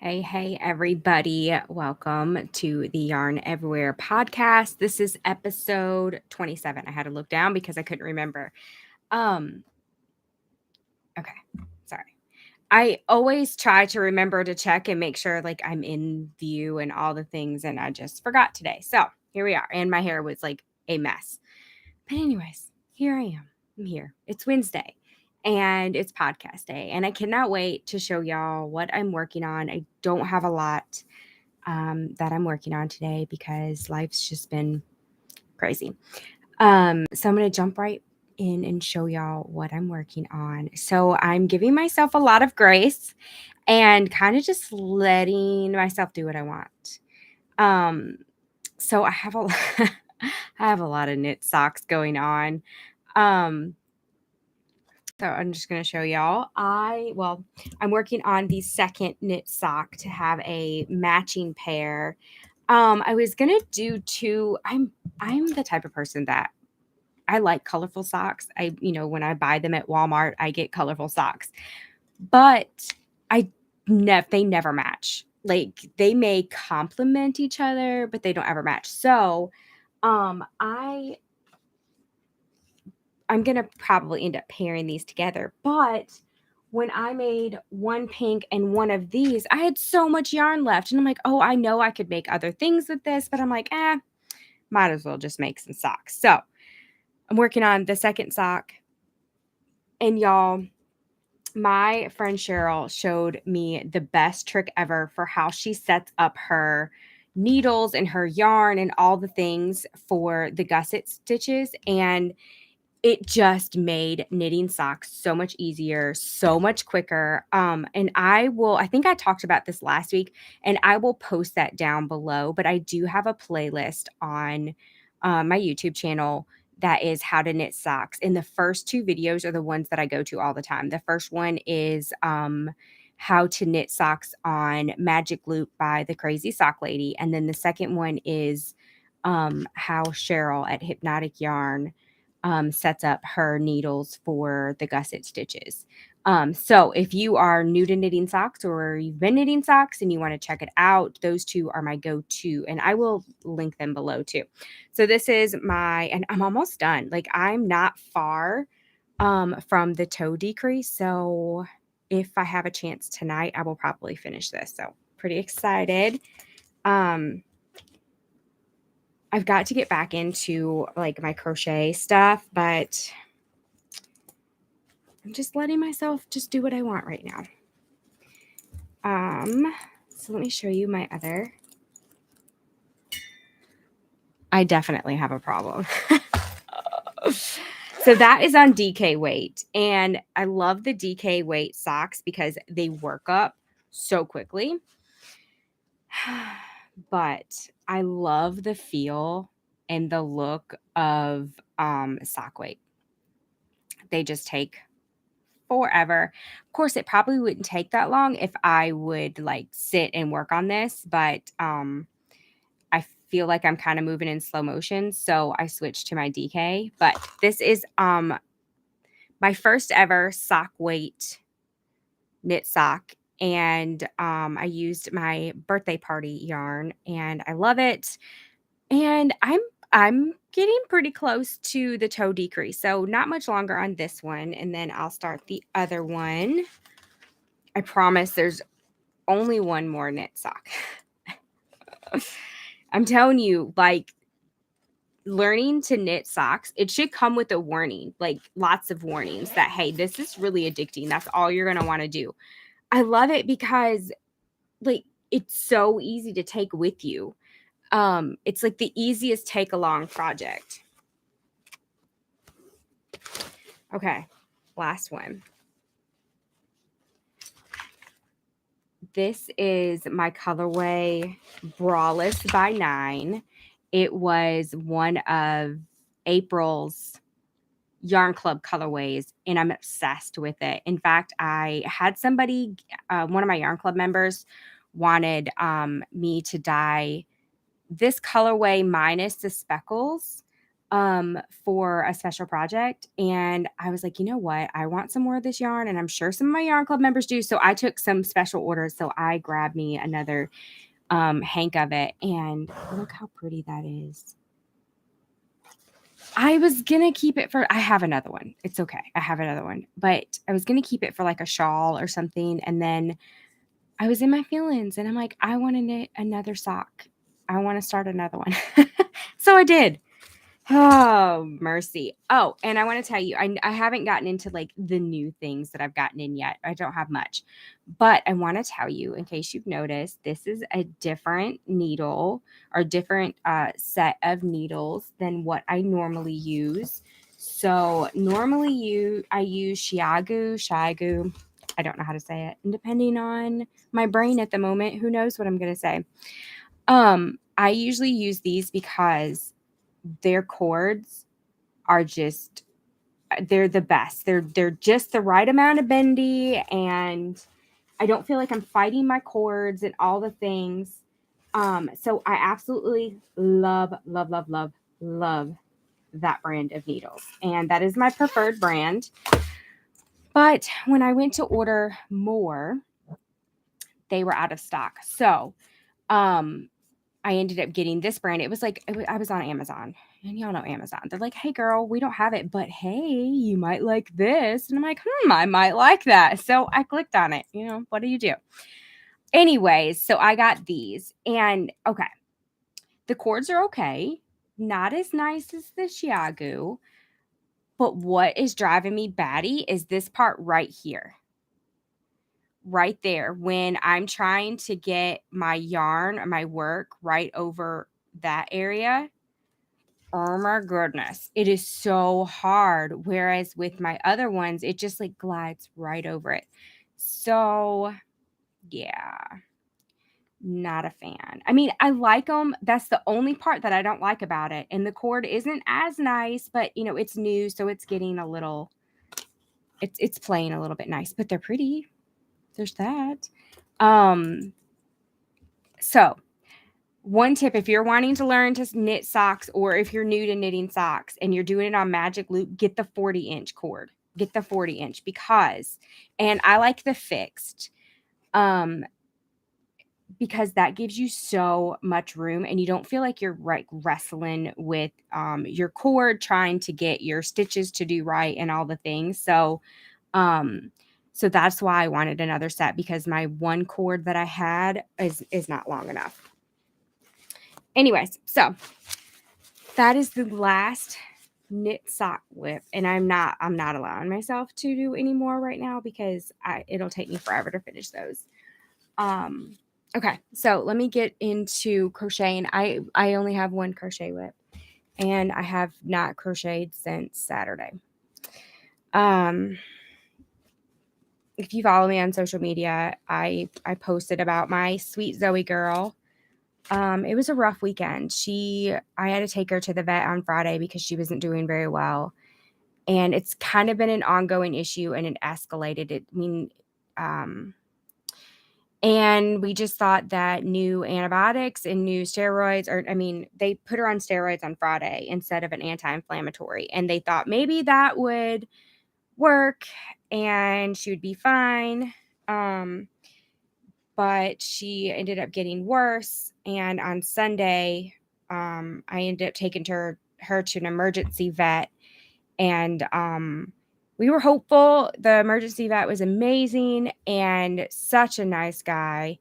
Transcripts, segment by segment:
Hey, everybody. Welcome to the Yarn Everywhere podcast. This is episode 27. I had to look down because I couldn't remember. Um, okay, sorry. I always try to remember to check and make sure like I'm in view and all the things, and I just forgot today. So here we are. And my hair was like a mess. But, anyways, here I am. I'm here. It's Wednesday and it's podcast day. And I cannot wait to show y'all what I'm working on. I don't have a lot that I'm working on today because life's just been crazy. So I'm going to jump right in and show y'all what I'm working on. So I'm giving myself a lot of grace and kind of just letting myself do what I want. So I have I have a lot of knit socks going on. So I'm just going to show y'all. I'm working on the second knit sock to have a matching pair. I was going to do two. I'm the type of person that I like colorful socks. When I buy them at Walmart, I get colorful socks. But they never match. Like they may complement each other, but they don't ever match. So, I'm going to probably end up pairing these together. But when I made one pink and one of these, I had so much yarn left. And I'm like, oh, I know I could make other things with this. But I'm like, might as well just make some socks. So I'm working on the second sock. And y'all, my friend Cheryl showed me the best trick ever for how she sets up her needles and her yarn and all the things for the gusset stitches. And it just made knitting socks so much easier, so much quicker. And I think I talked about this last week, and I will post that down below. But I do have a playlist on my YouTube channel that is how to knit socks. And the first two videos are the ones that I go to all the time. The first one is how to knit socks on Magic Loop by the Crazy Sock Lady. And then the second one is how Cheryl at Hypnotic Yarn sets up her needles for the gusset stitches. So if you are new to knitting socks or you've been knitting socks and you want to check it out, those two are my go-to, and I will link them below too. So this is and I'm almost done. Like I'm not far from the toe decrease. So if I have a chance tonight, I will probably finish this. So pretty excited. I've got to get back into like my crochet stuff, but I'm just letting myself just do what I want right now. So let me show you my other. I definitely have a problem. So that is on DK weight, and I love the DK weight socks because they work up so quickly. But I love the feel and the look of sock weight. They just take forever. Of course, it probably wouldn't take that long if I would like sit and work on this, but I feel like I'm kind of moving in slow motion, so I switched to my DK. But this is my first ever sock weight knit sock, and I used my birthday party yarn, and I love it. And I'm getting pretty close to the toe decrease, so not much longer on this one, and then I'll start the other one. I promise there's only one more knit sock. I'm telling you, like learning to knit socks, it should come with a warning, like lots of warnings that, hey, this is really addicting. That's all you're going to want to do. I love it because like it's so easy to take with you. It's like the easiest take along project. Okay, last one. This is my colorway Braless by 9. It was one of April's Yarn Club colorways, and I'm obsessed with it. In fact, I had somebody, one of my Yarn Club members wanted me to dye this colorway minus the speckles for a special project. And I was like, you know what? I want some more of this yarn, and I'm sure some of my yarn club members do. So I took some special orders. So I grabbed me another hank of it, and look how pretty that is. I was gonna keep it for, I have another one. It's okay. I have another one, but I was gonna keep it for like a shawl or something. And then I was in my feelings and I'm like, I want to knit another sock. I want to start another one. So I did. Oh, mercy. Oh, and I want to tell you, I haven't gotten into like the new things that I've gotten in yet. I don't have much, but I want to tell you, in case you've noticed, this is a different needle or different set of needles than what I normally use. So normally I use Shiagu. I don't know how to say it. And depending on my brain at the moment, who knows what I'm going to say. I usually use these because their cords are just, they're the best. They're just the right amount of bendy, and I don't feel like I'm fighting my cords and all the things. So I absolutely love that brand of needles, and that is my preferred brand. But when I went to order more, they were out of stock. So I ended up getting this brand. It was like, I was on Amazon, and y'all know Amazon. They're like, hey girl, we don't have it, but hey, you might like this. And I'm like, I might like that. So I clicked on it. You know, what do you do? Anyways, so I got these, and okay, the cords are okay. Not as nice as the Shiagu, but what is driving me batty is this part right here. Right there, when I'm trying to get my yarn or my work right over that area. Oh my goodness, it is so hard. Whereas with my other ones, it just like glides right over it. So yeah, not a fan. I mean, I like them. That's the only part that I don't like about it. And the cord isn't as nice, but you know, it's new, so it's getting a little, it's playing a little bit nice, but they're pretty. There's that. So one tip, if you're wanting to learn to knit socks, or if you're new to knitting socks and you're doing it on Magic Loop, get the 40-inch cord. Get the 40-inch because, and I like the fixed, because that gives you so much room and you don't feel like you're like wrestling with your cord trying to get your stitches to do right and all the things. So that's why I wanted another set, because my one cord that I had is not long enough. Anyways, so that is the last knit sock whip, and I'm not allowing myself to do any more right now because it'll take me forever to finish those. Okay, so let me get into crocheting. I only have one crochet whip, and I have not crocheted since Saturday. If you follow me on social media, I posted about my sweet Zoe girl. It was a rough weekend. I had to take her to the vet on Friday because she wasn't doing very well. And it's kind of been an ongoing issue, and it escalated. And we just thought that new antibiotics and new steroids, they put her on steroids on Friday instead of an anti-inflammatory. And they thought maybe that would work and she would be fine. But she ended up getting worse. And on Sunday, I ended up taking her to an emergency vet. And we were hopeful. The emergency vet was amazing and such a nice guy.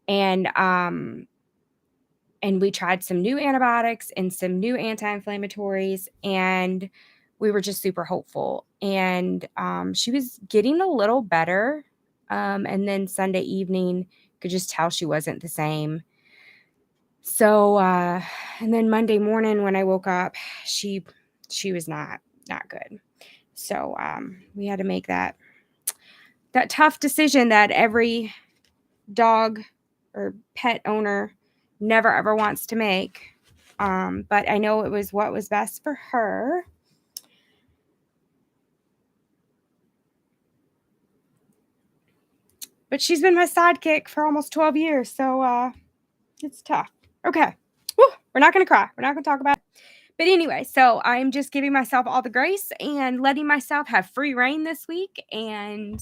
And we tried some new antibiotics and some new anti-inflammatories, and we were just super hopeful. And she was getting a little better. And then Sunday evening, could just tell she wasn't the same. So, and then Monday morning when I woke up, she was not good. So, we had to make that tough decision that every dog or pet owner never ever wants to make. But I know it was what was best for her. But she's been my sidekick for almost 12 years, so it's tough. Okay. Whew, we're not going to cry. We're not going to talk about it. But anyway, so I'm just giving myself all the grace and letting myself have free reign this week, and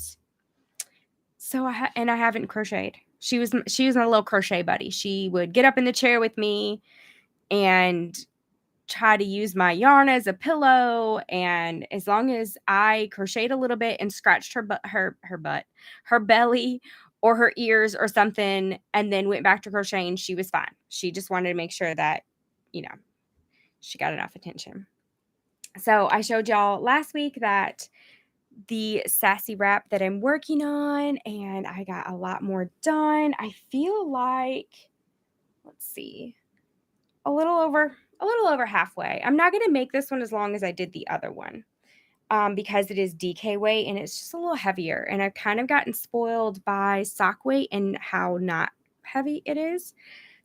so I haven't crocheted. She was my little crochet buddy. She would get up in the chair with me and try to use my yarn as a pillow, and as long as I crocheted a little bit and scratched her belly or her ears or something, and then went back to crocheting, she was fine. She just wanted to make sure that, you know, she got enough attention. So I showed y'all last week that the sassy wrap that I'm working on, and I got a lot more done. I feel like, let's see, a little over halfway. I'm not going to make this one as long as I did the other one, because it is DK weight and it's just a little heavier. And I've kind of gotten spoiled by sock weight and how not heavy it is.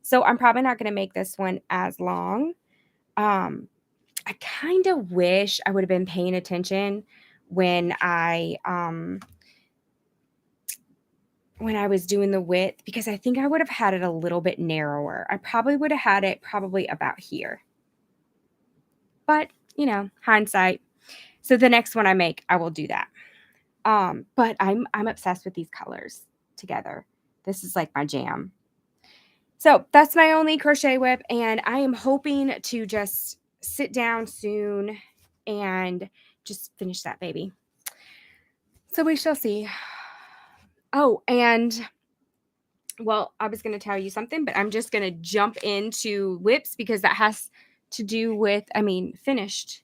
So I'm probably not going to make this one as long. I kind of wish I would have been paying attention when I was doing the width, because I think I would have had it a little bit narrower. I probably would have had it probably about here. But, hindsight. So the next one I make, I will do that. But I'm obsessed with these colors together. This is like my jam. So that's my only crochet whip, and I am hoping to just sit down soon and just finish that baby. So we shall see. Oh, and well, I was going to tell you something, but I'm just going to jump into whips because that has to do with, finished.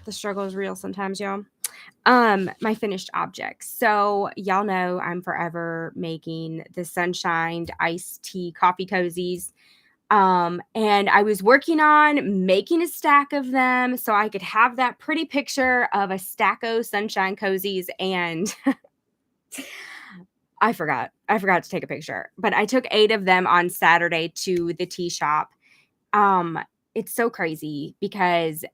The struggle is real sometimes, y'all. My finished objects. So y'all know I'm forever making the sunshined iced tea coffee cozies. And I was working on making a stack of them so I could have that pretty picture of a stack of sunshine cozies, and I forgot to take a picture, but I took 8 of them on Saturday to the tea shop. It's so crazy because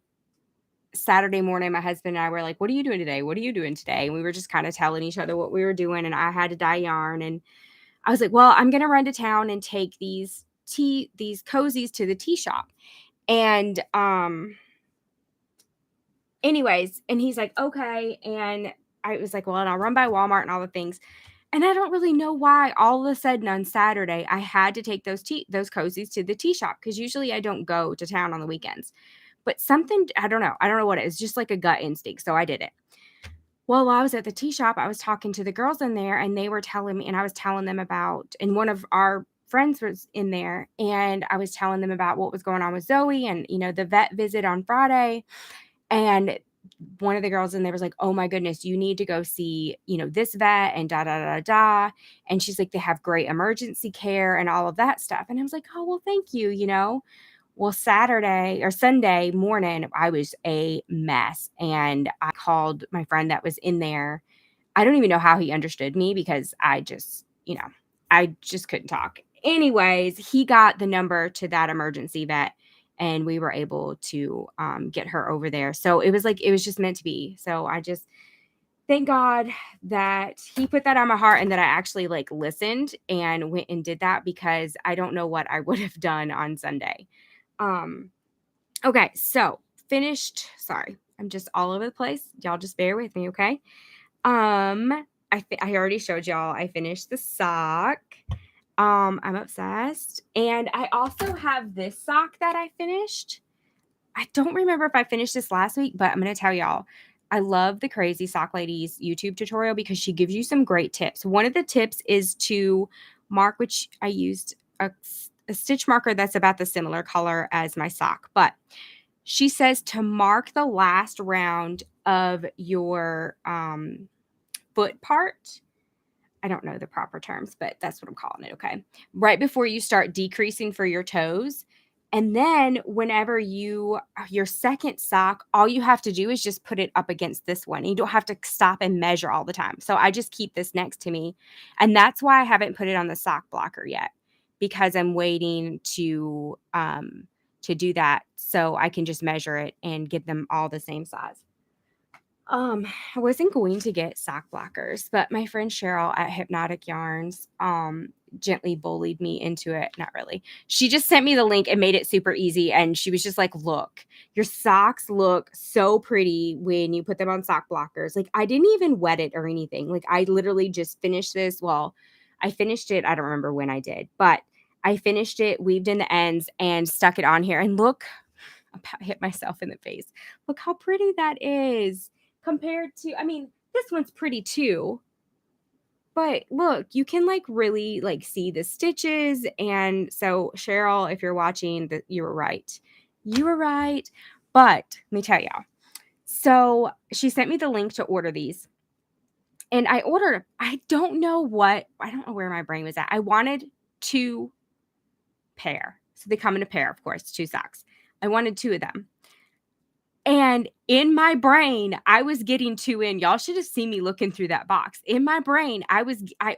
Saturday morning, my husband and I were like, "What are you doing today? What are you doing today?" And we were just kind of telling each other what we were doing, and I had to dye yarn, and I was like, "Well, I'm going to run to town and take these cozies to the tea shop." And anyways, and he's like, "Okay." And I was like, "Well, and I'll run by Walmart and all the things." And I don't really know why all of a sudden on Saturday I had to take those cozies to the tea shop, because usually I don't go to town on the weekends. But something, I don't know what it is, just like a gut instinct. So I did it. Well, while I was at the tea shop, I was talking to the girls in there, and they were telling me, and I was telling them about, and one of our friends was in there, and I was telling them about what was going on with Zoe and, the vet visit on Friday. And one of the girls in there was like, "Oh my goodness, you need to go see, this vet and da, da, da, da." And she's like, "They have great emergency care and all of that stuff." And I was like, "Oh, well, thank you. Well, Saturday or Sunday morning, I was a mess, and I called my friend that was in there. I don't even know how he understood me, because I just couldn't talk. Anyways, he got the number to that emergency vet, and we were able to get her over there. So it was just meant to be. So I just thank God that he put that on my heart, and that I actually listened and went and did that, because I don't know what I would have done on Sunday. Okay, so finished. Sorry, I'm just all over the place. Y'all just bear with me, okay? I already showed y'all I finished the sock. I'm obsessed. And I also have this sock that I finished. I don't remember if I finished this last week, but I'm going to tell y'all. I love the Crazy Sock Lady's YouTube tutorial because she gives you some great tips. One of the tips is to mark, which I used a stitch marker that's about the similar color as my sock, but she says to mark the last round of your foot part. I don't know the proper terms, but that's what I'm calling it, okay? Right before you start decreasing for your toes. And then whenever your second sock, all you have to do is just put it up against this one. You don't have to stop and measure all the time. So I just keep this next to me. And that's why I haven't put it on the sock blocker yet, because I'm waiting to do that so I can just measure it and get them all the same size. I wasn't going to get sock blockers, but my friend Cheryl at Hypnotic Yarns gently bullied me into it. Not really. She just sent me the link and made it super easy. And she was just like, look, your socks look so pretty when you put them on sock blockers. Like, I didn't even wet it or anything. Like, I literally just finished this. Well, I finished it. I don't remember when I did, but I finished it, weaved in the ends, and stuck it on here. And look, I hit myself in the face. Look how pretty that is compared to, I mean, this one's pretty too. But look, you can like really like see the stitches. And so Cheryl, if you're watching, that you were right. You were right. But let me tell y'all. So she sent me the link to order these. And I ordered, I don't know where my brain was at. I wanted 2 pair. So they come in a pair, of course, 2 socks. I wanted 2 of them. And in my brain, I was getting 2 in. Y'all should have seen me looking through that box. In my brain, I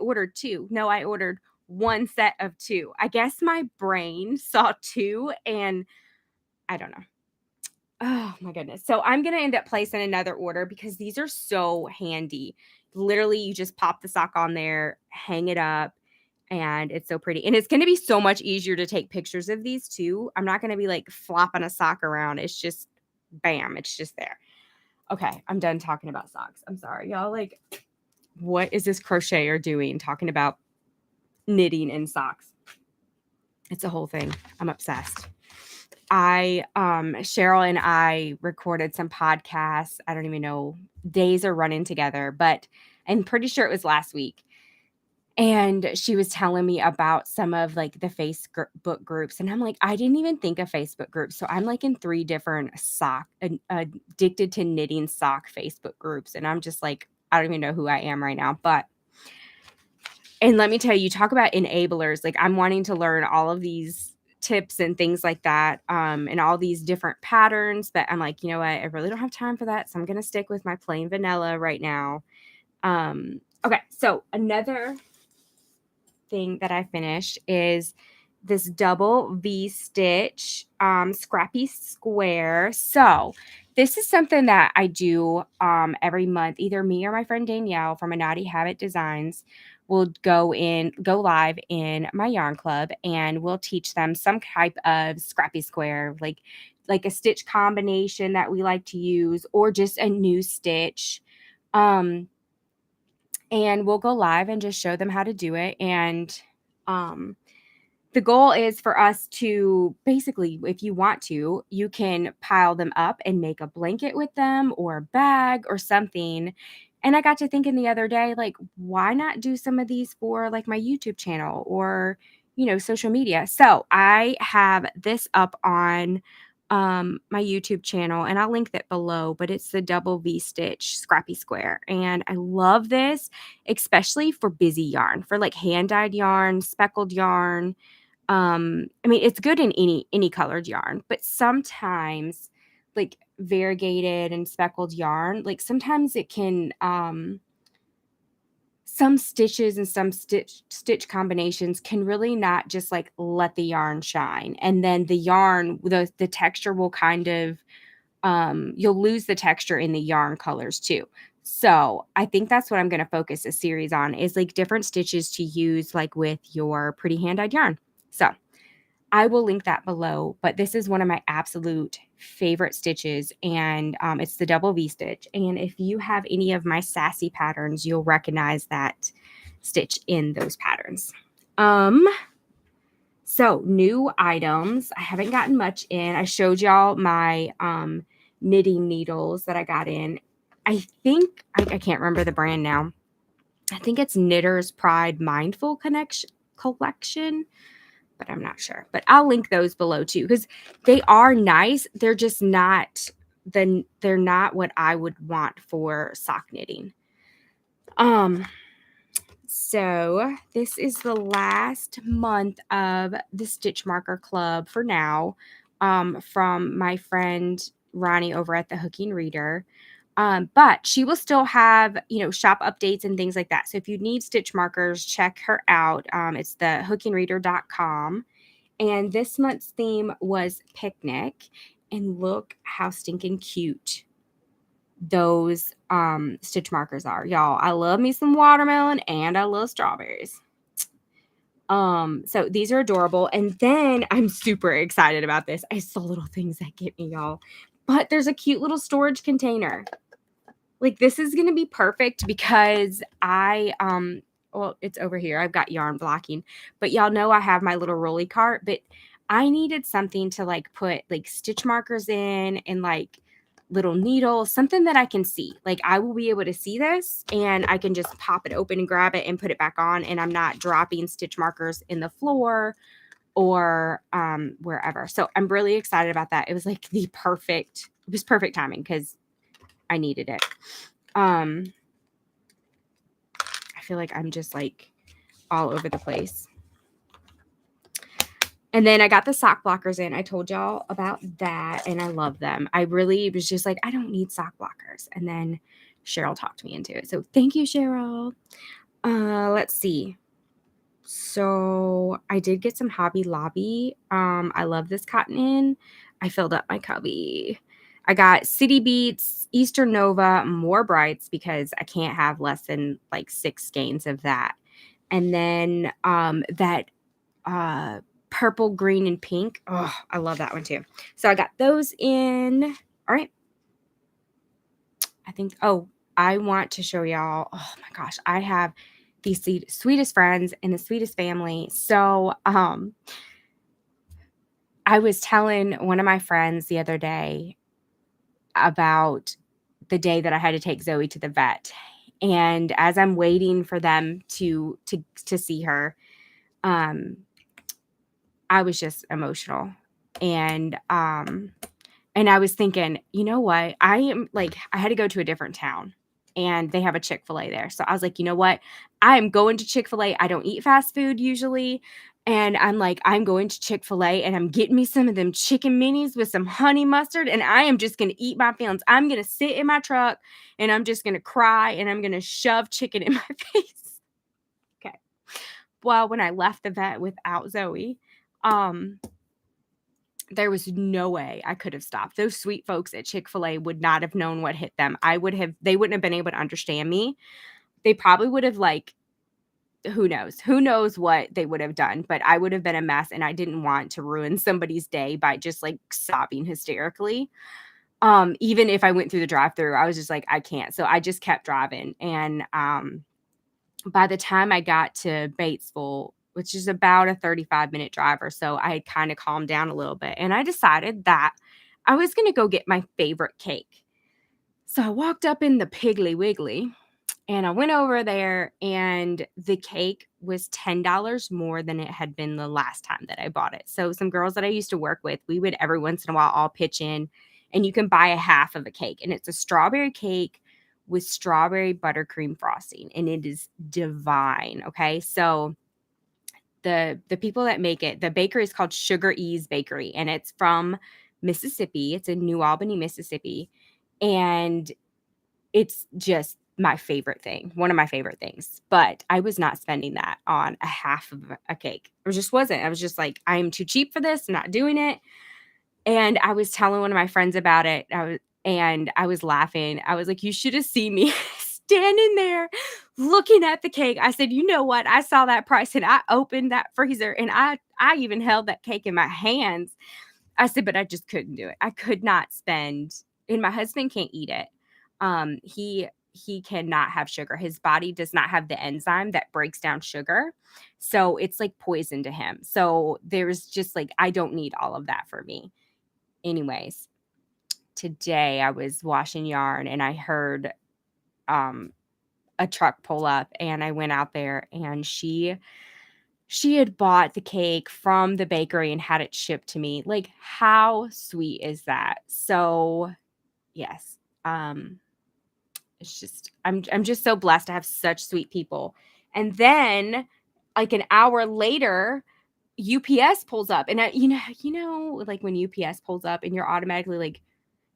ordered 2. No, I ordered 1 set of 2. I guess my brain saw 2 and I don't know. Oh my goodness. So I'm going to end up placing another order because these are so handy. Literally, you just pop the sock on there, hang it up, and it's so pretty. And it's going to be so much easier to take pictures of these too. I'm not going to be like flopping a sock around. It's just bam, it's just there. Okay, I'm done talking about socks. I'm sorry, y'all. Like, what is this crocheter doing talking about knitting and socks? It's a whole thing. I'm obsessed. Cheryl and I recorded some podcasts. I don't even know. Days are running together, but I'm pretty sure it was last week. And she was telling me about some of like the Facebook groups. And I'm like, I didn't even think of Facebook groups. So I'm like in 3 different addicted to knitting sock Facebook groups. And I'm just like, I don't even know who I am right now. And let me tell you, talk about enablers. Like, I'm wanting to learn all of these tips and things like that, and all these different patterns. But I'm like, you know what? I really don't have time for that. So I'm going to stick with my plain vanilla right now. Okay. So another thing that I finished is this double V stitch scrappy square. So this is something that I do every month. Either me or my friend Danielle from A Naughty Habit Designs will go live in my yarn club, and we'll teach them some type of scrappy square, like a stitch combination that we like to use, or just a new stitch. And we'll go live and just show them how to do it. And the goal is for us to basically, if you want to, you can pile them up and make a blanket with them or a bag or something. And I got to thinking the other day, like, why not do some of these for like my YouTube channel or, social media? So I have this up on my YouTube channel, and I'll link that below, but it's the double V stitch scrappy square. And I love this, especially for busy yarn, for like hand dyed yarn, speckled yarn. I mean, it's good in any colored yarn, but sometimes like variegated and speckled yarn, like sometimes it can some stitches and some stitch combinations can really not just like let the yarn shine. And then the yarn, the texture will kind of you'll lose the texture in the yarn colors too. So I think that's what I'm going to focus a series on, is like different stitches to use like with your pretty hand-dyed yarn. So I will link that below, but this is one of my absolute favorite stitches, and it's the double V stitch. And if you have any of my sassy patterns, you'll recognize that stitch in those patterns. So new items. I haven't gotten much in. I showed y'all my knitting needles that I got in. I think I can't remember the brand now. I think it's Knitter's Pride Mindful Collection, but I'm not sure. But I'll link those below too, because they are nice. They're just not they're not what I would want for sock knitting. So this is the last month of the Stitch Marker Club for now, from my friend Ronnie over at the Hooking Reader. But she will still have, shop updates and things like that. So if you need stitch markers, check her out. It's the hookingreader.com. And this month's theme was picnic. And look how stinking cute those stitch markers are. Y'all, I love me some watermelon and I love strawberries. So these are adorable. And then I'm super excited about this. I saw little things that get me, y'all. But there's a cute little storage container. Like, this is going to be perfect because well, it's over here. I've got yarn blocking, but y'all know I have my little rolly cart, but I needed something to like put like stitch markers in and like little needles, something that I can see. Like, I will be able to see this and I can just pop it open and grab it and put it back on, and I'm not dropping stitch markers in the floor or wherever. So I'm really excited about that. It was like it was perfect timing because I needed it. I feel like I'm just like all over the place. And then I got the sock blockers in. I told y'all about that, and I love them. I really was just like, I don't need sock blockers. And then Cheryl talked me into it. So thank you, Cheryl. Let's see. So I did get some Hobby Lobby. I love this cotton in. I filled up my cubby. I got City Beats, Eastern Nova, more brights because I can't have less than like 6 skeins of that. And then that purple, green, and pink. Oh, I love that one too. So I got those in. All right. I want to show y'all. Oh my gosh, I have the sweetest friends and the sweetest family. So I was telling one of my friends the other day about the day that I had to take Zoe to the vet. And as I'm waiting for them to see her, I was just emotional. And I was thinking, you know what? I had to go to a different town and they have a Chick-fil-A there. So I was like, you know what? I'm going to Chick-fil-A. I don't eat fast food usually. And I'm like, I'm going to Chick-fil-A and I'm getting me some of them chicken minis with some honey mustard. And I am just going to eat my feelings. I'm going to sit in my truck and I'm just going to cry and I'm going to shove chicken in my face. Okay. Well, when I left the vet without Zoe, there was no way I could have stopped. Those sweet folks at Chick-fil-A would not have known what hit them. They wouldn't have been able to understand me. They probably would have who knows what they would have done, but I would have been a mess and I didn't want to ruin somebody's day by just like sobbing hysterically. Even if I went through the drive-thru, I was just like, I can't. So I just kept driving. And by the time I got to Batesville, which is about a 35-minute drive or so, I had kind of calmed down a little bit. And I decided that I was going to go get my favorite cake. So I walked up in the Piggly Wiggly and I went over there and the cake was $10 more than it had been the last time that I bought it. So some girls that I used to work with, we would every once in a while all pitch in and you can buy a half of a cake. And it's a strawberry cake with strawberry buttercream frosting and it is divine. Okay. So the people that make it, the bakery is called Sugar Ease Bakery and it's from Mississippi. It's in New Albany, Mississippi. And it's just my favorite thing, one of my favorite things. But I was not spending that on a half of a cake. I just wasn't. I was just like, I'm too cheap for this, I'm not doing it. And I was telling one of my friends about it. I was laughing. I was like, you should have seen me standing there looking at the cake. I said, you know what? I saw that price and I opened that freezer and I even held that cake in my hands. I said, but I just couldn't do it. I could not spend, and my husband can't eat it. He cannot have sugar. His body does not have the enzyme that breaks down sugar. So it's like poison to him. So there's just like, I don't need all of that for me. Anyways, today I was washing yarn and I heard a truck pull up and I went out there and she had bought the cake from the bakery and had it shipped to me. Like, how sweet is that? So yes. It's just I'm just so blessed to have such sweet people. And then like an hour later, UPS pulls up and like when UPS pulls up and you're automatically like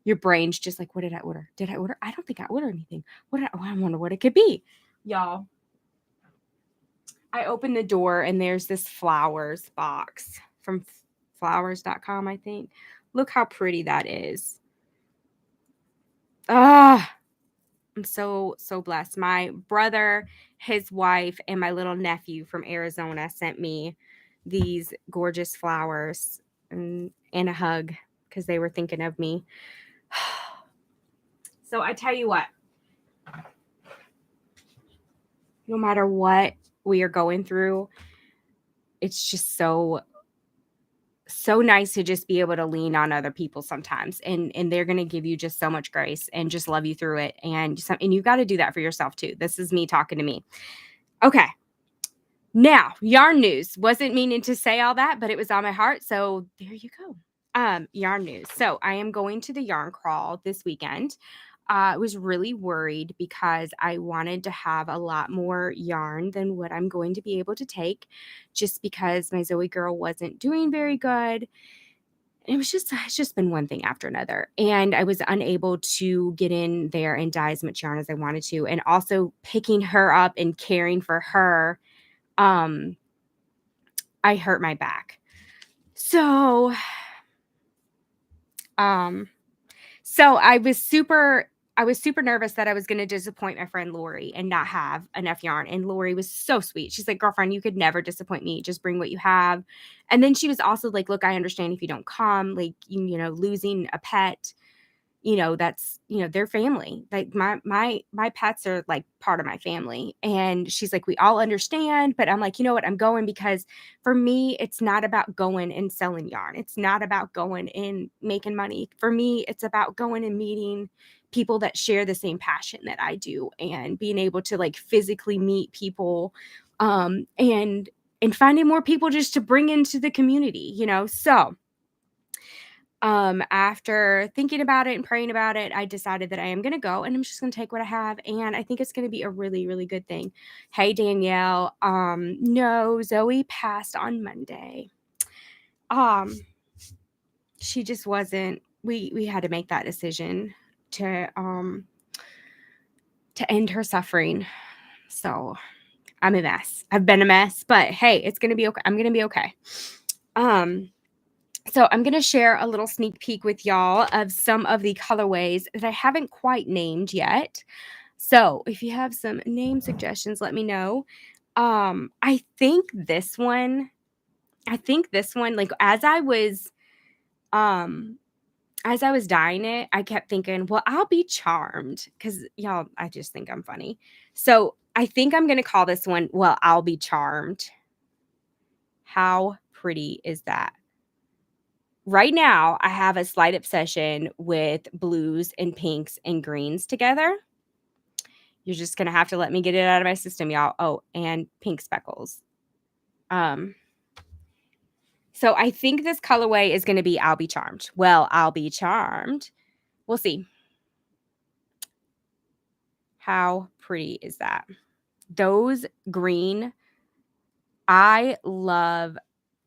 your brain's just like, what did I order? Did I order? I don't think I ordered anything. I wonder what it could be. Y'all, I opened the door and there's this flowers box from flowers.com, I think. Look how pretty that is. I'm so blessed. My brother his wife and my little nephew from Arizona sent me these gorgeous flowers and a hug because they were thinking of me. So I tell you what, no matter what we are going through, it's just so nice to just be able to lean on other people sometimes, and they're going to give you just so much grace and just love you through it, and you got to do that for yourself too. This is me talking to me. Okay. Now, yarn news. Wasn't meaning to say all that, but it was on my heart, so there you go. Yarn news. So I am going to the yarn crawl this weekend. I was really worried because I wanted to have a lot more yarn than what I'm going to be able to take, just because my Zoe girl wasn't doing very good. It's just been one thing after another. And I was unable to get in there and dye as much yarn as I wanted to. And also picking her up and caring for her, I hurt my back. So I was super nervous that I was going to disappoint my friend Lori and not have enough yarn. And Lori was so sweet. She's like, girlfriend, you could never disappoint me. Just bring what you have. And then she was also like, look, I understand if you don't come, like, losing a pet, that's, their family. Like my pets are like part of my family. And she's like, we all understand, but I'm like, you know what? I'm going because for me, it's not about going and selling yarn. It's not about going and making money. For me, it's about going and meeting people that share the same passion that I do and being able to like physically meet people, and finding more people just to bring into the community, so after thinking about it and praying about it, I decided that I am going to go and I'm just going to take what I have. And I think it's going to be a really, really good thing. Hey, Danielle. No, Zoe passed on Monday. She just wasn't, we had to make that decision to end her suffering. So I'm a mess. I've been a mess, but hey, it's going to be okay. I'm going to be okay. So I'm going to share a little sneak peek with y'all of some of the colorways that I haven't quite named yet. So if you have some name suggestions, let me know. I think this one, like as I was dyeing it, I kept thinking, well, I'll be charmed because y'all, I just think I'm funny. So I think I'm going to call this one, well, I'll be charmed. How pretty is that? Right now, I have a slight obsession with blues and pinks and greens together. You're just going to have to let me get it out of my system, y'all. Oh, and pink speckles. So I think this colorway is going to be I'll be charmed. Well, I'll be charmed. We'll see. How pretty is that? Those green, I love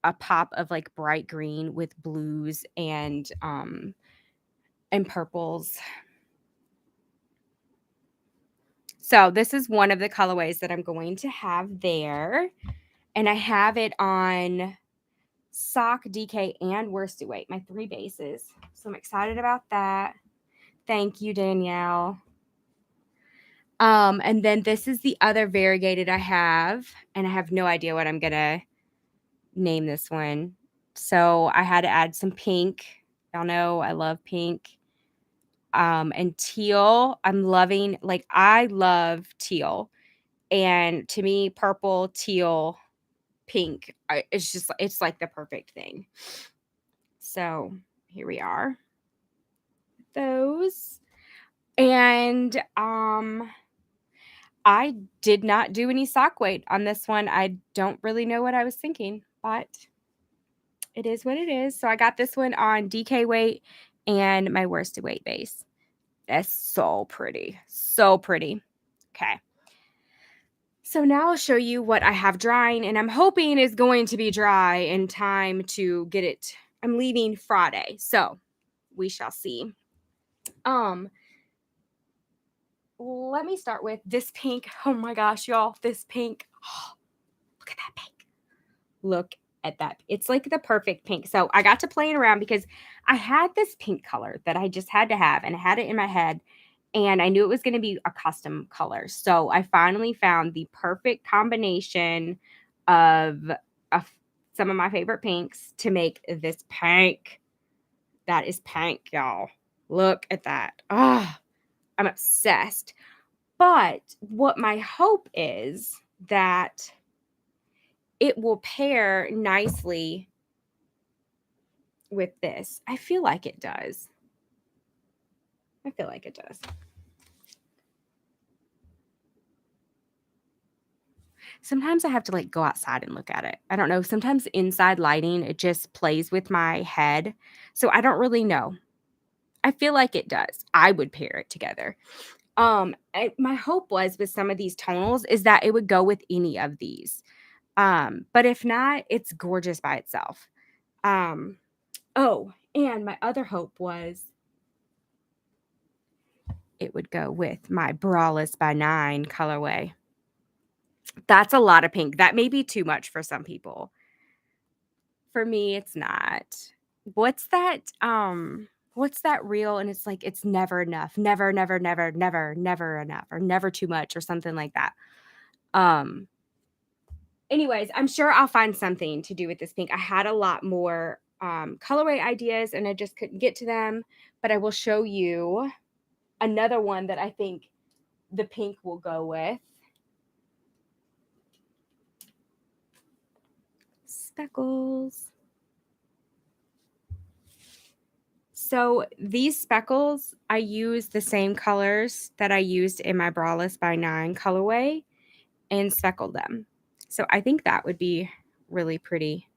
a pop of like bright green with blues and purples. So this is one of the colorways that I'm going to have there. And I have it on sock, DK, and worsted weight, my 3 bases. So I'm excited about that. Thank you, Danielle. And then this is the other variegated I have, and I have no idea what I'm going to name this one. So I had to add some pink. Y'all know I love pink. And teal. I'm loving, like, I love teal. And to me, purple, teal, pink, it's like the perfect thing. So here we are. Those. And I did not do any sock weight on this one. I don't really know what I was thinking, but it is what it is. So I got this one on DK weight and my worsted weight base. That's so pretty. So pretty. Okay. So now I'll show you what I have drying, and I'm hoping is going to be dry in time to get it. I'm leaving Friday, so we shall see. Let me start with this pink. Oh my gosh, y'all, this pink. Oh, look at that pink. Look at that. It's like the perfect pink. So I got to playing around because I had this pink color that I just had to have, and I had it in my head. and I knew it was going to be a custom color. So I finally found the perfect combination of some of my favorite pinks to make this pink. That is pink, y'all. Look at that. Oh, I'm obsessed. But what my hope is that it will pair nicely with this. I feel like it does. I feel like it does. Sometimes I have to like go outside and look at it. I don't know. Sometimes inside lighting, it just plays with my head. So I don't really know. I feel like it does. I would pair it together. My hope was with some of these tonals is that it would go with any of these. But if not, it's gorgeous by itself. Oh, and my other hope was it would go with my Braless by 9 colorway. That's a lot of pink. That may be too much for some people. For me, it's not. What's that? What's that reel? And it's like it's never enough. Never, never, never, never, never enough, or never too much, or something like that. Anyways, I'm sure I'll find something to do with this pink. I had a lot more colorway ideas and I just couldn't get to them. But I will show you another one that I think the pink will go with. Speckles. So these speckles, I use the same colors that I used in my Braless by 9 colorway and speckled them. So I think that would be really pretty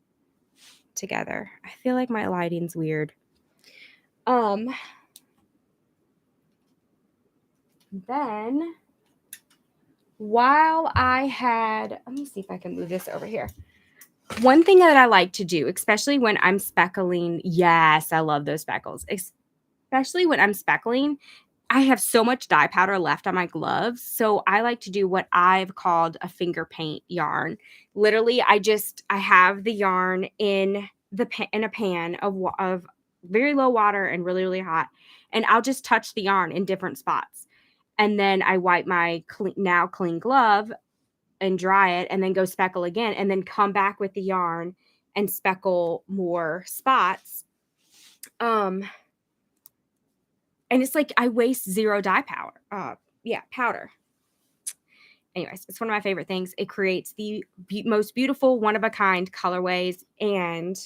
together. I feel like my lighting's weird. Then while I had, let me see if I can move this over here. One thing that I like to do, especially when I'm speckling, yes, I love those speckles, especially when I'm speckling, I have so much dye powder left on my gloves. So I like to do what I've called a finger paint yarn. Literally, I have the yarn in a pan of very low water and really, really hot. And I'll just touch the yarn in different spots. And then I wipe my now clean glove and dry it and then go speckle again and then come back with the yarn and speckle more spots. And it's like I waste zero dye powder. Anyways, it's one of my favorite things. It creates the most beautiful one-of-a-kind colorways. And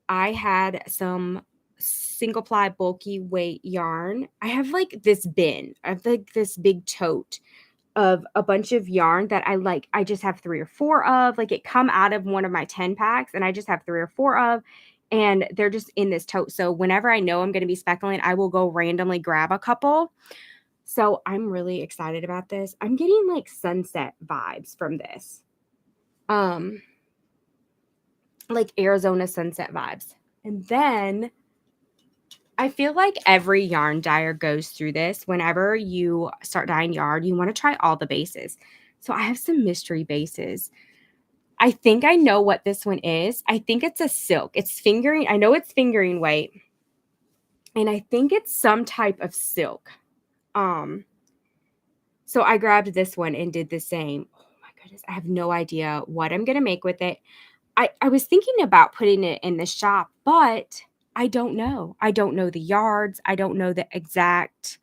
I had some single ply bulky weight yarn. I have like this bin. I have like this big tote of a bunch of yarn that I just have 3 or 4 of. Like it come out of one of my 10 packs and I just have 3 or 4 of. And they're just in this tote. So whenever I know I'm going to be speckling, I will go randomly grab a couple. So I'm really excited about this. I'm getting like sunset vibes from this. Like Arizona sunset vibes. And then I feel like every yarn dyer goes through this. Whenever you start dyeing yarn, you want to try all the bases. So I have some mystery bases. I think I know what this one is. I think it's a silk. It's fingering. I know it's fingering weight. And I think it's some type of silk. So I grabbed this one and did the same. Oh my goodness. I have no idea what I'm going to make with it. I was thinking about putting it in the shop, but I don't know. I don't know the yards. I don't know the exact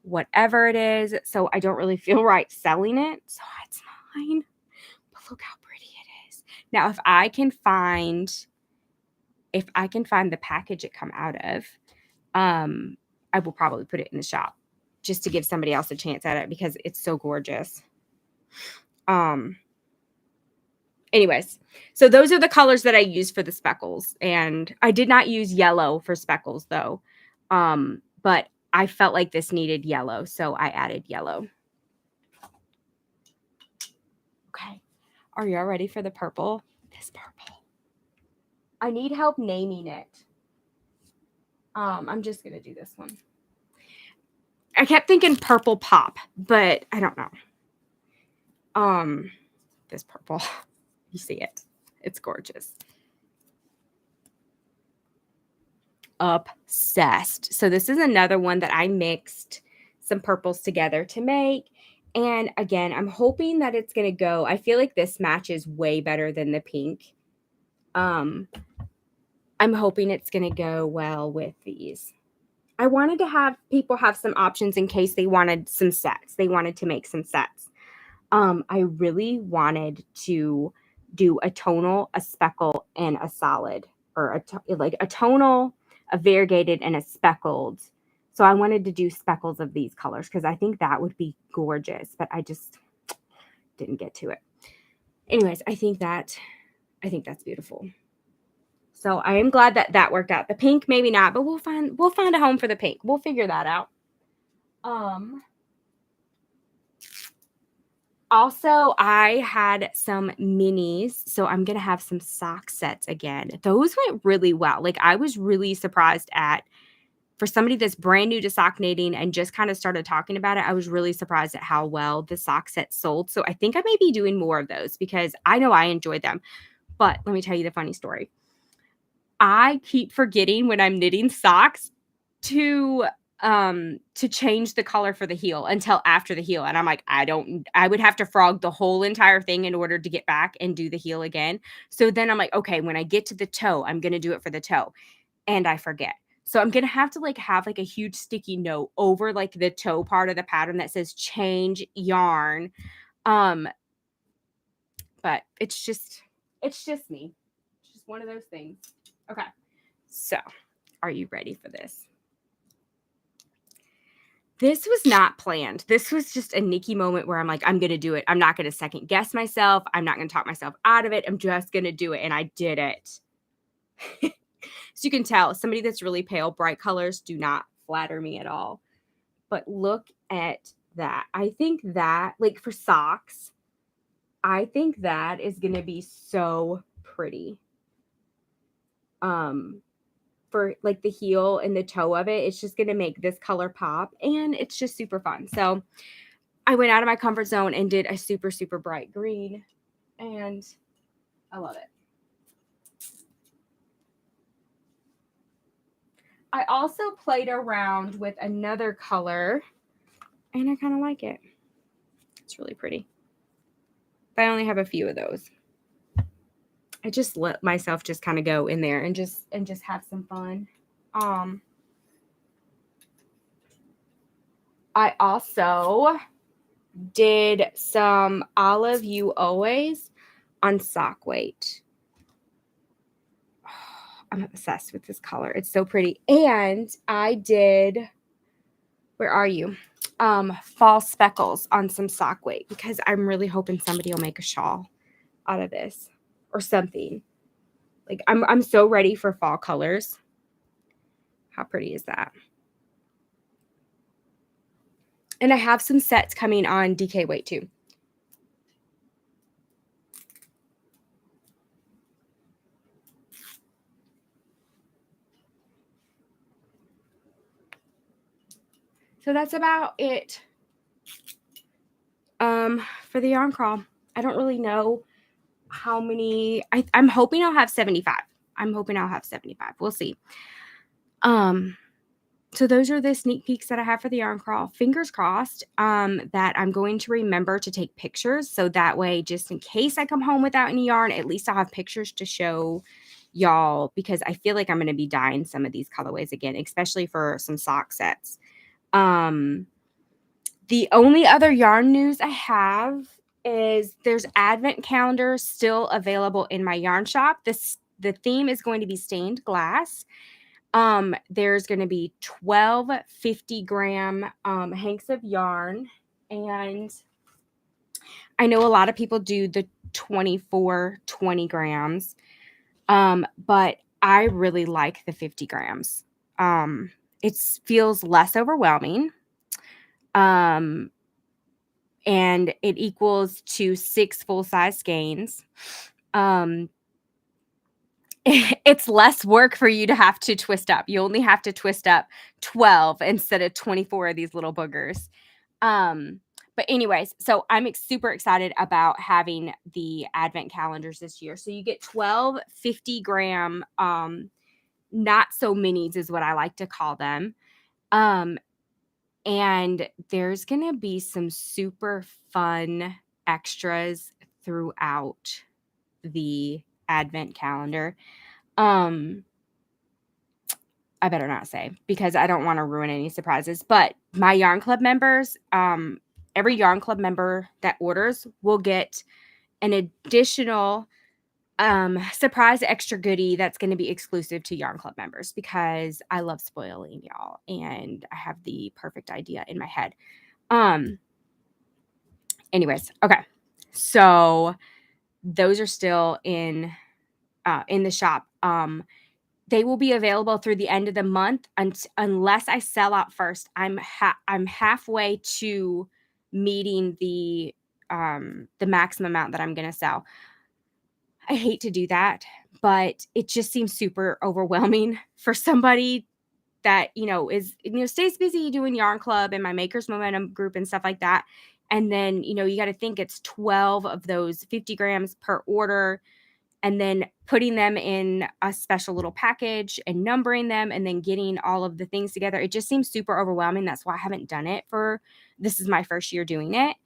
whatever it is. So I don't really feel right selling it. So it's mine. But look how pretty it is. Now, if I can find the package it come out of, I will probably put it in the shop just to give somebody else a chance at it because it's so gorgeous. Anyways, so those are the colors that I use for the speckles. And I did not use yellow for speckles though. But I felt like this needed yellow, so I added yellow. Okay. Are y'all ready for the purple? This purple. I need help naming it. I'm just going to do this one. I kept thinking purple pop, but I don't know. This purple. You see it. It's gorgeous. Obsessed. So this is another one that I mixed some purples together to make. And again, I'm hoping that it's going to go. I feel like this matches way better than the pink. I'm hoping it's going to go well with these. I wanted to have people have some options in case they wanted some sets. They wanted to make some sets. I really wanted to do a tonal, a speckle, and a solid, or like a tonal, a variegated, and a speckled. So I wanted to do speckles of these colors because I think that would be gorgeous, but I just didn't get to it. Anyways, I think that's beautiful. So I am glad that that worked out. The pink, maybe not, but we'll find a home for the pink. We'll figure that out. Also, I had some minis, so I'm going to have some sock sets again. Those went really well. Like, I was really surprised for somebody that's brand new to sock knitting and just kind of started talking about it, I was really surprised at how well the sock set sold. So I think I may be doing more of those because I know I enjoyed them. But let me tell you the funny story. I keep forgetting when I'm knitting socks to change the color for the heel until after the heel. And I'm like, I would have to frog the whole entire thing in order to get back and do the heel again. So then I'm like, okay, when I get to the toe, I'm going to do it for the toe. And I forget. So I'm going to have to have a huge sticky note over like the toe part of the pattern that says change yarn. But it's just me. It's just one of those things. Okay. So are you ready for this? This was not planned. This was just a Nicky moment where I'm like, I'm going to do it. I'm not going to second guess myself. I'm not going to talk myself out of it. I'm just going to do it. And I did it. So you can tell somebody that's really pale, bright colors do not flatter me at all. But look at that. I think that, like for socks, I think that is going to be so pretty. For like the heel and the toe of it, it's just going to make this color pop, and it's just super fun. So I went out of my comfort zone and did a super, super bright green, and I love it. I also played around with another color, and I kind of like it. It's really pretty. But I only have a few of those. I just let myself just kind of go in there and just have some fun. I also did some Olive You Always on sock weight. I'm obsessed with this color. It's so pretty. And I did, where are you? Fall speckles on some sock weight because I'm really hoping somebody will make a shawl out of this or something. Like I'm so ready for fall colors. How pretty is that? And I have some sets coming on DK weight too. So that's about it for the yarn crawl. I don't really know how many. I'm hoping I'll have 75. We'll see. So those are the sneak peeks that I have for the yarn crawl. Fingers crossed that I'm going to remember to take pictures. So that way, just in case I come home without any yarn, at least I'll have pictures to show y'all, because I feel like I'm going to be dyeing some of these colorways again, especially for some sock sets. The only other yarn news I have is there's advent calendars still available in my yarn shop. The theme is going to be stained glass. There's going to be 12 50-gram hanks of yarn, and I know a lot of people do the 24 20 grams, but I really like the 50 grams. It feels less overwhelming, and it equals to 6 full-size skeins. It's less work for you to have to twist up. You only have to twist up 12 instead of 24 of these little boogers. But anyways, so I'm super excited about having the advent calendars this year. So you get 12 50-gram not so minis is what I like to call them. And there's going to be some super fun extras throughout the advent calendar. I better not say because I don't want to ruin any surprises. But my Yarn Club members, every Yarn Club member that orders will get an additional surprise extra goodie that's going to be exclusive to Yarn Club members because I love spoiling y'all and I have the perfect idea in my head. Anyways, okay. So those are still in the shop. They will be available through the end of the month unless I sell out first. I'm halfway to meeting the maximum amount that I'm going to sell. I hate to do that, but it just seems super overwhelming for somebody that, stays busy doing Yarn Club and my Makers Momentum group and stuff like that. And then, you got to think it's 12 of those 50 grams per order, and then putting them in a special little package and numbering them and then getting all of the things together. It just seems super overwhelming. That's why I haven't done it this is my first year doing it.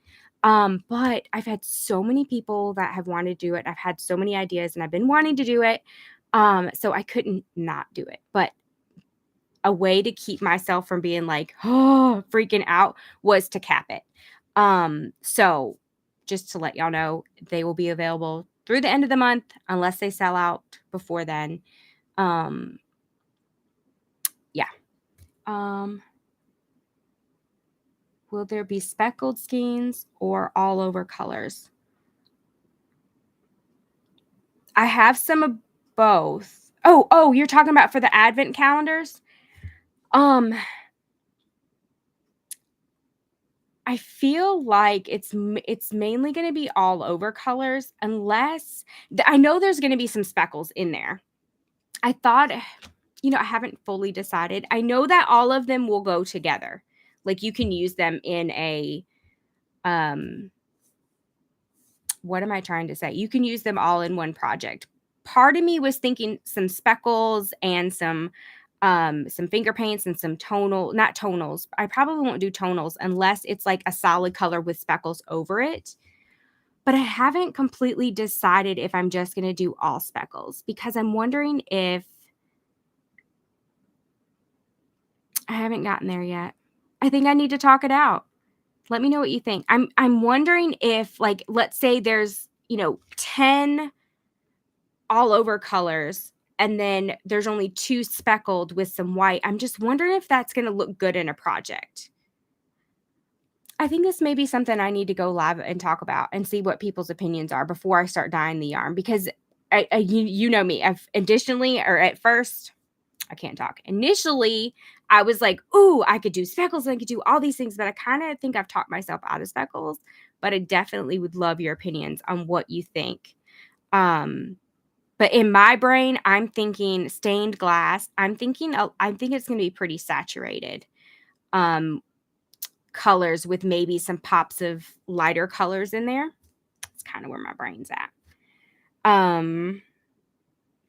But I've had so many people that have wanted to do it. I've had so many ideas and I've been wanting to do it. So I couldn't not do it. But a way to keep myself from being like, freaking out was to cap it. So just to let y'all know, they will be available through the end of the month unless they sell out before then. Yeah. Will there be speckled skeins or all over colors? I have some of both. Oh, you're talking about for the advent calendars? I feel like it's mainly going to be all over colors unless I know there's going to be some speckles in there. I thought, I haven't fully decided. I know that all of them will go together. Like you can use them in a, what am I trying to say? You can use them all in one project. Part of me was thinking some speckles and some finger paints and some not tonals. I probably won't do tonals unless it's like a solid color with speckles over it. But I haven't completely decided if I'm just going to do all speckles because I'm wondering if I haven't gotten there yet. I think I need to talk it out. Let me know what you think. I'm wondering if, like, let's say there's, 10 all over colors and then there's only 2 speckled with some white. I'm just wondering if that's going to look good in a project. I think this may be something I need to go live and talk about and see what people's opinions are before I start dyeing the yarn because you know me. At first, I can't talk. Initially, I was like, ooh, I could do speckles and I could do all these things, but I kind of think I've talked myself out of speckles, but I definitely would love your opinions on what you think. But in my brain, I'm thinking stained glass. I think it's going to be pretty saturated. Colors with maybe some pops of lighter colors in there. That's kind of where my brain's at.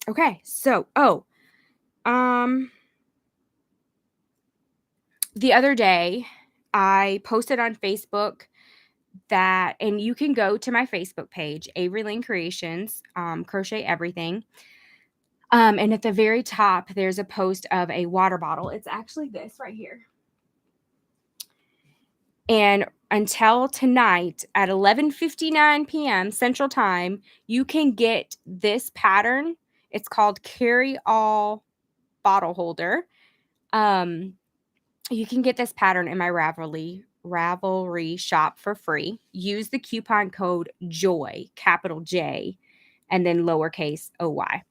Okay, so the other day I posted on Facebook that, and you can go to my Facebook page, Avery Lane Creations, Crochet Everything. And at the very top, there's a post of a water bottle. It's actually this right here. And until tonight at 11:59 p.m. Central Time, you can get this pattern. It's called Carry All Bottle Holder. You can get this pattern in my Ravelry shop for free. Use the coupon code JOY, capital J, and then lowercase OY.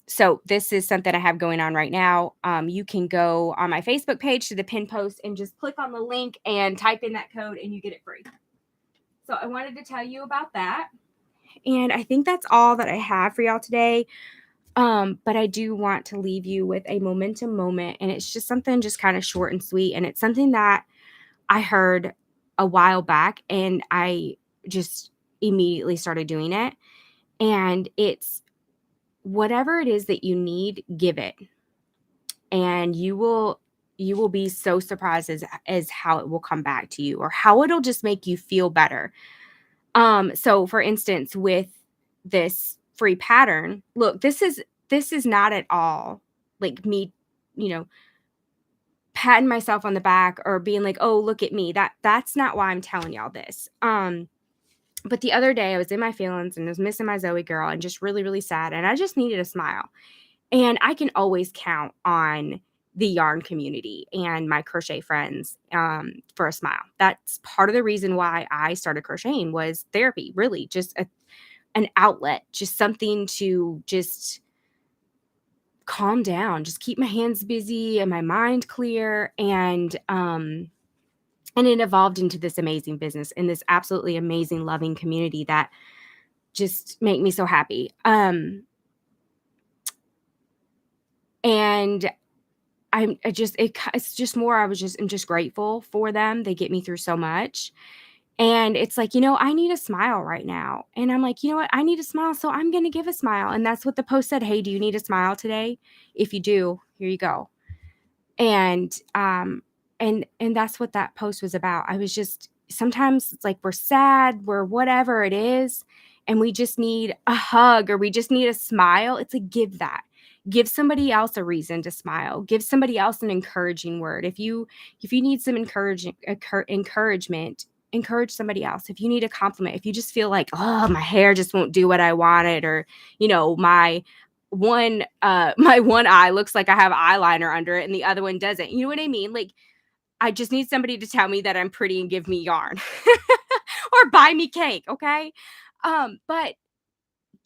So this is something I have going on right now. You can go on my Facebook page to the pin post and just click on the link and type in that code and you get it free. So I wanted to tell you about that. And I think that's all that I have for y'all today. But I do want to leave you with a momentum moment. And it's just something just kind of short and sweet. And it's something that I heard a while back and I just immediately started doing it. And it's whatever it is that you need, give it. And you will you will be so surprised as how it will come back to you or how it'll just make you feel better. So for instance, with this free pattern, look, this is not at all like me, you know, patting myself on the back or being like, "Oh, look at me." That's not why I'm telling y'all this. But the other day I was in my feelings and I was missing my Zoe girl and just really, really sad. And I just needed a smile. And I can always count on the yarn community and my crochet friends for a smile. That's part of the reason why I started crocheting was therapy, really, just an outlet, just something to just calm down, just keep my hands busy and my mind clear. And it evolved into this amazing business and this absolutely amazing, loving community that just make me so happy. And it's just more, I'm just grateful for them. They get me through so much. And it's like, I need a smile right now. And I'm like, you know what? I need a smile. So I'm going to give a smile. And that's what the post said. Hey, do you need a smile today? If you do, here you go. And that's what that post was about. I was just, sometimes it's like we're sad, we're whatever it is, and we just need a hug or we just need a smile. It's like, give somebody else a reason to smile, give somebody else an encouraging word. If you need some encouragement, encourage somebody else. If you need a compliment, if you just feel like, oh, my hair just won't do what I wanted, or my one eye looks like I have eyeliner under it and the other one doesn't. You know what I mean? Like, I just need somebody to tell me that I'm pretty and give me yarn or buy me cake. Okay. But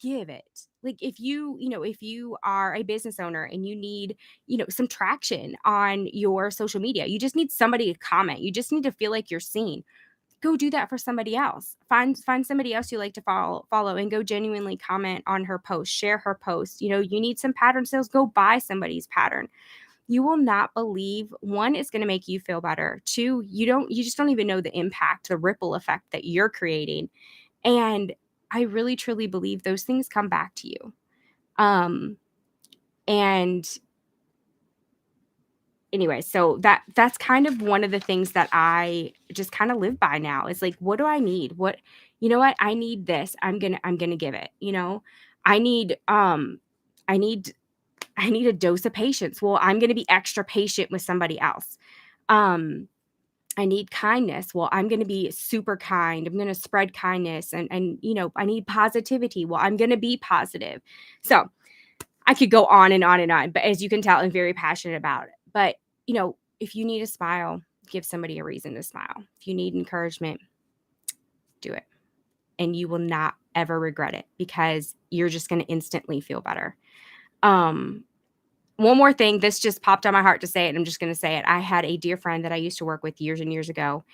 give it. Like, if you are a business owner and you need, some traction on your social media, you just need somebody to comment. You just need to feel like you're seen. Go do that for somebody else. Find somebody else you like to follow and go genuinely comment on her post, share her post. You need some pattern sales, go buy somebody's pattern. You will not believe, one, it's going to make you feel better. Two, you just don't even know the impact, the ripple effect that you're creating. And I really truly believe those things come back to you. And anyway, so that's kind of one of the things that I just kind of live by now. Is like, what do I need? What I need this. I'm gonna give it. I need I need I need a dose of patience. Well, I'm gonna be extra patient with somebody else. Um, I need kindness. Well, I'm gonna be super kind. I'm gonna spread kindness and I need positivity. Well, I'm gonna be positive. So I could go on and on and on, but as you can tell, I'm very passionate about it. But, if you need a smile, give somebody a reason to smile. If you need encouragement, do it. And you will not ever regret it because you're just going to instantly feel better. One more thing, this just popped on my heart to say it, and I'm just going to say it. I had a dear friend that I used to work with years and years ago,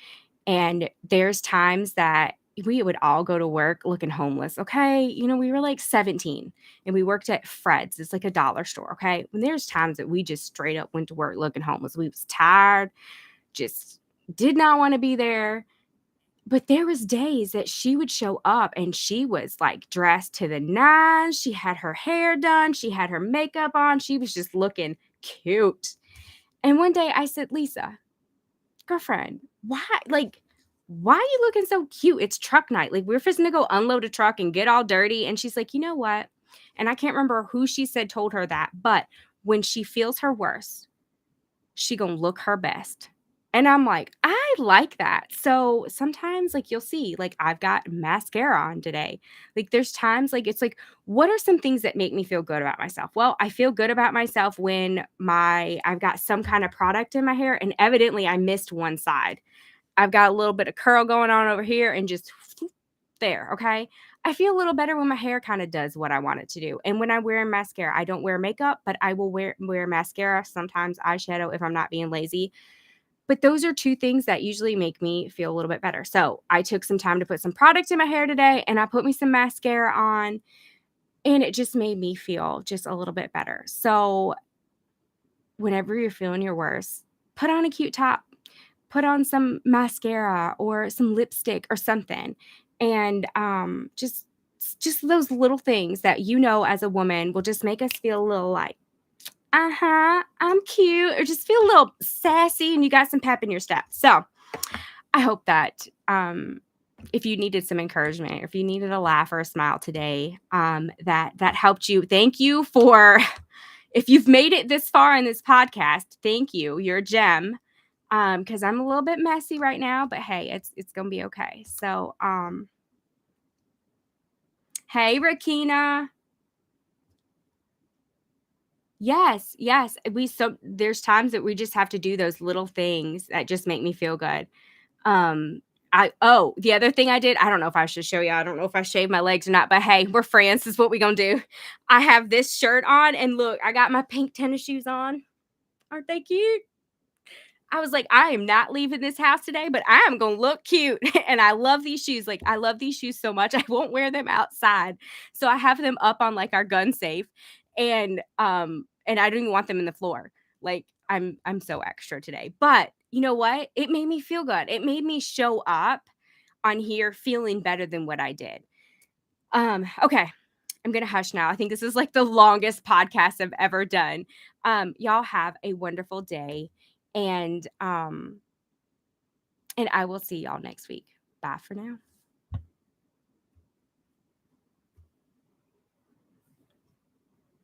and there's times that we would all go to work looking homeless. Okay. We were like 17 and we worked at Fred's. It's like a dollar store. Okay. And there's times that we just straight up went to work looking homeless. We was tired, just did not want to be there. But there was days that she would show up and she was like dressed to the nines. She had her hair done. She had her makeup on. She was just looking cute. And one day I said, Lisa, girlfriend, why are you looking so cute? It's truck night. Like, we're fixing to go unload a truck and get all dirty. And she's like, you know what? And I can't remember who she said told her that, but when she feels her worst, she gonna look her best. And I'm like, I like that. So sometimes, like, you'll see, like, I've got mascara on today. Like, there's times, like, it's like, what are some things that make me feel good about myself? Well, I feel good about myself when I've got some kind of product in my hair, and evidently I missed one side. I've got a little bit of curl going on over here and just there, okay? I feel a little better when my hair kind of does what I want it to do. And when I'm wearing mascara, I don't wear makeup, but I will wear mascara, sometimes eyeshadow if I'm not being lazy. But those are two things that usually make me feel a little bit better. So I took some time to put some product in my hair today and I put me some mascara on and it just made me feel just a little bit better. So whenever you're feeling your worst, put on a cute top, put on some mascara or some lipstick or something. And just those little things that as a woman will just make us feel a little like I'm cute, or just feel a little sassy and you got some pep in your step. So I hope that if you needed some encouragement, if you needed a laugh or a smile today, that helped you. Thank you for if you've made it this far in this podcast. Thank you. You're a gem. Because I'm a little bit messy right now, but hey, it's gonna be okay. So hey Rakina. Yes. There's times that we just have to do those little things that just make me feel good. The other thing I did, I don't know if I should show you. I don't know if I shaved my legs or not, but hey, we're friends. This is what we gonna do. I have this shirt on, and look, I got my pink tennis shoes on. Aren't they cute? I was like, I am not leaving this house today, but I am gonna look cute. And I love these shoes. Like, I love these shoes so much. I won't wear them outside. So I have them up on like our gun safe. And I don't even want them in the floor. Like, I'm so extra today. But you know what? It made me feel good. It made me show up on here feeling better than what I did. Okay. I'm gonna hush now. I think this is like the longest podcast I've ever done. Y'all have a wonderful day, and I will see y'all next week. Bye for now.